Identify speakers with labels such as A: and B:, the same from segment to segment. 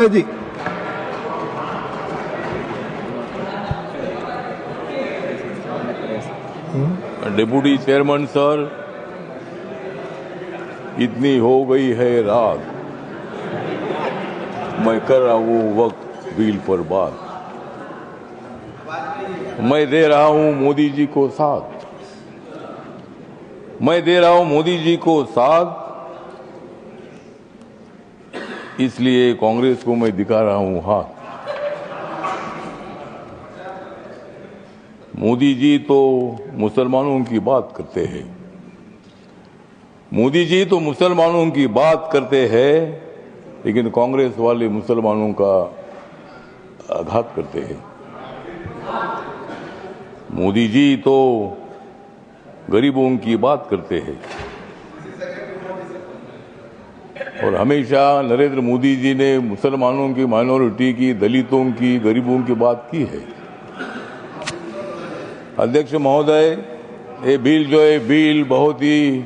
A: जी
B: deputy chairman sir, इतनी हो गई है रात, मैं कर रहा हूँ वक्त बिल पर बात। मैं दे रहा हूँ मोदी जी को साथ, मैं दे रहा हूँ मोदी जी को साथ, इसलिए कांग्रेस को मैं दिखा रहा हूँ हाथ। मोदी जी तो मुसलमानों की बात करते हैं, मोदी जी तो मुसलमानों की बात करते हैं, लेकिन कांग्रेस वाले मुसलमानों का आघात करते हैं। मोदी जी तो गरीबों की बात करते हैं और हमेशा नरेंद्र मोदी जी ने मुसलमानों की, माइनॉरिटी की, दलितों की, गरीबों की बात की है। अध्यक्ष महोदय, ये बिल जो है बिल बहुत ही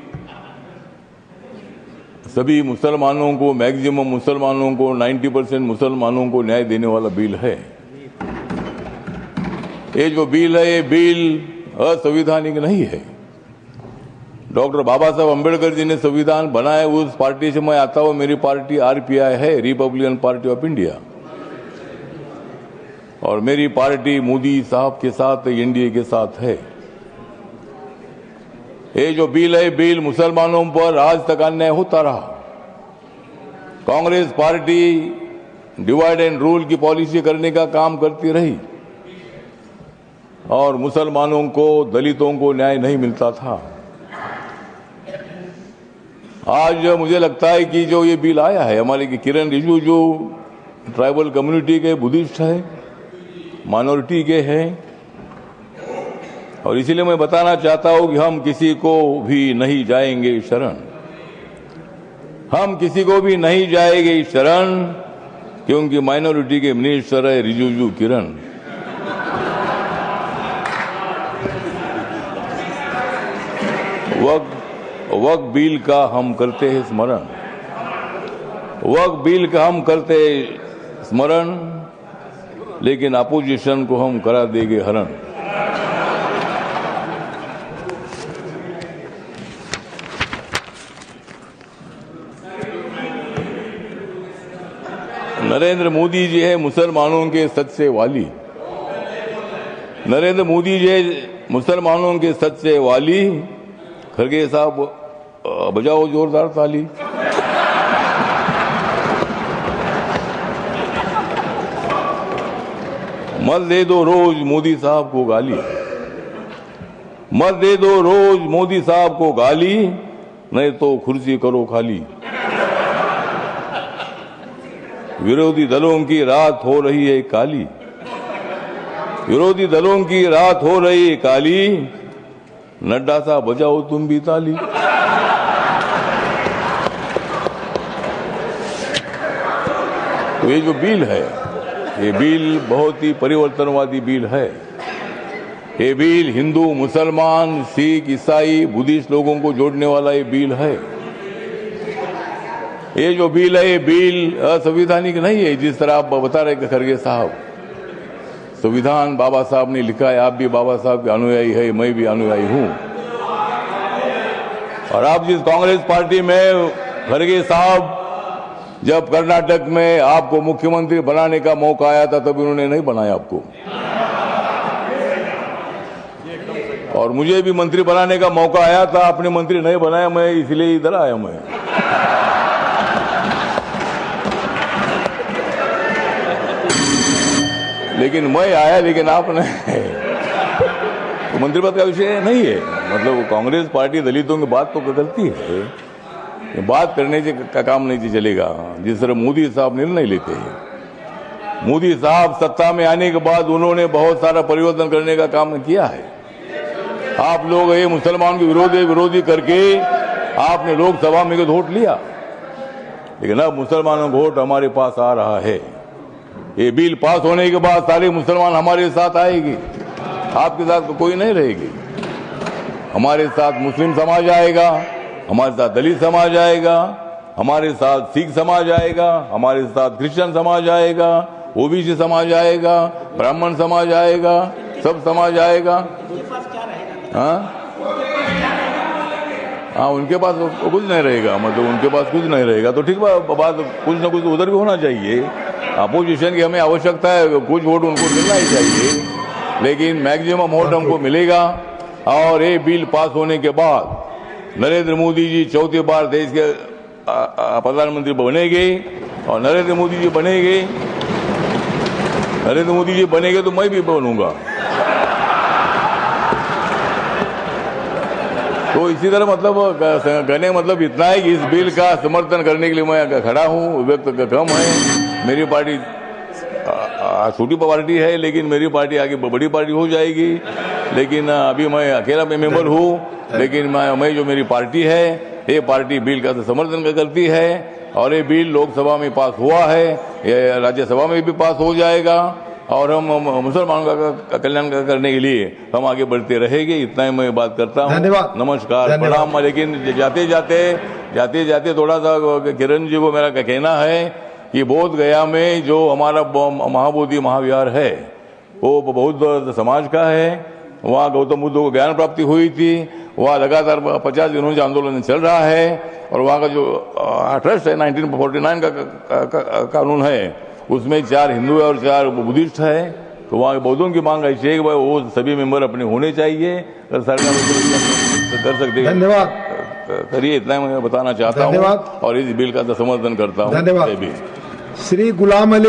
B: सभी मुसलमानों को, मैक्सिमम मुसलमानों को, 90% मुसलमानों को न्याय देने वाला बिल है। ये जो बिल है, ये बिल असंवैधानिक नहीं है। डॉक्टर बाबा साहब अम्बेडकर जी ने संविधान बनाया, उस पार्टी से मैं आता हूं। मेरी पार्टी आरपीआई है, रिपब्लिकन पार्टी ऑफ इंडिया, और मेरी पार्टी मोदी साहब के साथ, एनडीए के साथ है। ये जो बिल है, बिल मुसलमानों पर आज तक अन्याय होता रहा। Congress party divide and rule की पॉलिसी करने का काम करती रही और मुसलमानों को, दलितों को न्याय नहीं मिलता था। आज मुझे लगता है कि जो ये बिल आया है, हमारे किरण रिजिजू जो ट्राइबल कम्युनिटी के बुद्धिस्ट है, माइनॉरिटी के हैं, और इसीलिए मैं बताना चाहता हूं कि हम किसी को भी नहीं जाएंगे शरण, हम किसी को भी नहीं जाएंगे शरण, क्योंकि माइनॉरिटी के मिनिस्टर है रिजिजू किरण। वक्त बिल का हम करते हैं स्मरण, वक्त बिल का हम करते हैं स्मरण, लेकिन अपोजिशन को हम करा देंगे हरण। नरेंद्र मोदी जी है मुसलमानों के सच्चे वाली, नरेंद्र मोदी जी है मुसलमानों के सच्चे वाली। खड़गे साहब बजाओ जोरदार ताली। मत दे दो रोज मोदी साहब को गाली, मत दे दो रोज मोदी साहब को गाली, नहीं तो कुर्सी करो खाली। विरोधी दलों की रात हो रही है काली, विरोधी दलों की रात हो रही है काली, नड्डा साहब बजाओ तुम भी ताली। तो ये जो बिल है, ये बिल बहुत ही परिवर्तनवादी बिल है। ये बिल हिंदू, मुसलमान, सिख, ईसाई, बुद्धिस्ट लोगों को जोड़ने वाला ये बिल है। ये जो बिल है, ये बिल असंवैधानिक नहीं है, जिस तरह आप बता रहे खड़गे साहब। संविधान बाबा साहब ने लिखा है, आप भी बाबा साहब के अनुयायी है, मैं भी अनुयायी हूं। और आप जिस कांग्रेस पार्टी में, खड़गे साहब, जब कर्नाटक में आपको मुख्यमंत्री बनाने का मौका आया था, तब उन्होंने नहीं बनाया आपको, और मुझे भी मंत्री बनाने का मौका आया था, आपने मंत्री नहीं बनाया, मैं इसलिए इधर आया। मैं लेकिन मैं आया, लेकिन आपने तो मंत्री पद का विषय नहीं है। मतलब कांग्रेस पार्टी दलितों की बात तो करती है, बात करने का काम नहीं चलेगा। जिस तरह मोदी साहब निर्णय लेते हैं, मोदी साहब सत्ता में आने के बाद उन्होंने बहुत सारा परिवर्तन करने का काम किया है। आप लोग ये मुसलमान के विरोधी करके आपने लोकसभा में वोट लिया, लेकिन अब मुसलमानों का वोट हमारे पास आ रहा है। ये बिल पास होने के बाद सारे मुसलमान हमारे साथ आएगी, आपके साथ कोई नहीं रहेगी। हमारे साथ मुस्लिम समाज आएगा, हमारे साथ दलित समाज आएगा, हमारे साथ सिख समाज आएगा, हमारे साथ क्रिश्चियन समाज आएगा, ओबीसी समाज आएगा, ब्राह्मण समाज आएगा, सब समाज आएगा। हाँ, उनके पास कुछ नहीं रहेगा, मतलब उनके पास कुछ नहीं रहेगा तो ठीक बात, कुछ ना कुछ उधर भी होना चाहिए। अपोजिशन की हमें आवश्यकता है, कुछ वोट उनको मिलना ही चाहिए, लेकिन मैक्सिमम वोट हमको मिलेगा। और ये बिल पास होने के बाद नरेंद्र मोदी जी चौथी बार देश के प्रधानमंत्री बनेंगे, और नरेंद्र मोदी जी बनेंगे तो मैं भी बनूंगा। तो इसी तरह मतलब कहने का मतलब इतना है कि इस बिल का समर्थन करने के लिए मैं खड़ा हूँ। व्यक्त कम है, मेरी पार्टी छोटी पार्टी है, लेकिन मेरी पार्टी आगे बड़ी पार्टी हो जाएगी। लेकिन अभी मैं अकेला मेंबर हूँ, लेकिन मैं जो मेरी पार्टी है, ये पार्टी बिल का समर्थन करती है, और ये बिल लोकसभा में पास हुआ है, ये राज्यसभा में भी पास हो जाएगा, और हम मुसलमानों का कल्याण करने के लिए हम आगे बढ़ते रहेंगे। इतना ही मैं बात करता हूँ।
A: धन्यवाद,
B: नमस्कार, प्रणाम। लेकिन जाते जाते थोड़ा सा किरण जी को मेरा कहना है कि बोध गया में जो हमारा महाबोधि महाविहार है, वो बौद्ध समाज का है। वहाँ गौतम बुद्ध को ज्ञान प्राप्ति हुई थी। वहाँ लगातार 50 दिनों से आंदोलन चल रहा है, और वहाँ का जो ट्रस्ट है 1949 का कानून है, उसमें 4 हिंदू और 4 बुद्धिस्ट है। तो वहाँ बौद्धों की मांग ऐसी है कि भाई वो सभी मेंबर अपने होने चाहिए, अगर सरकार कर सकते हैं।
A: धन्यवाद,
B: करिए, इतना मैं बताना चाहता हूँ, और इस बिल का समर्थन करता हूँ।
A: धन्यवाद। श्री गुलाम अली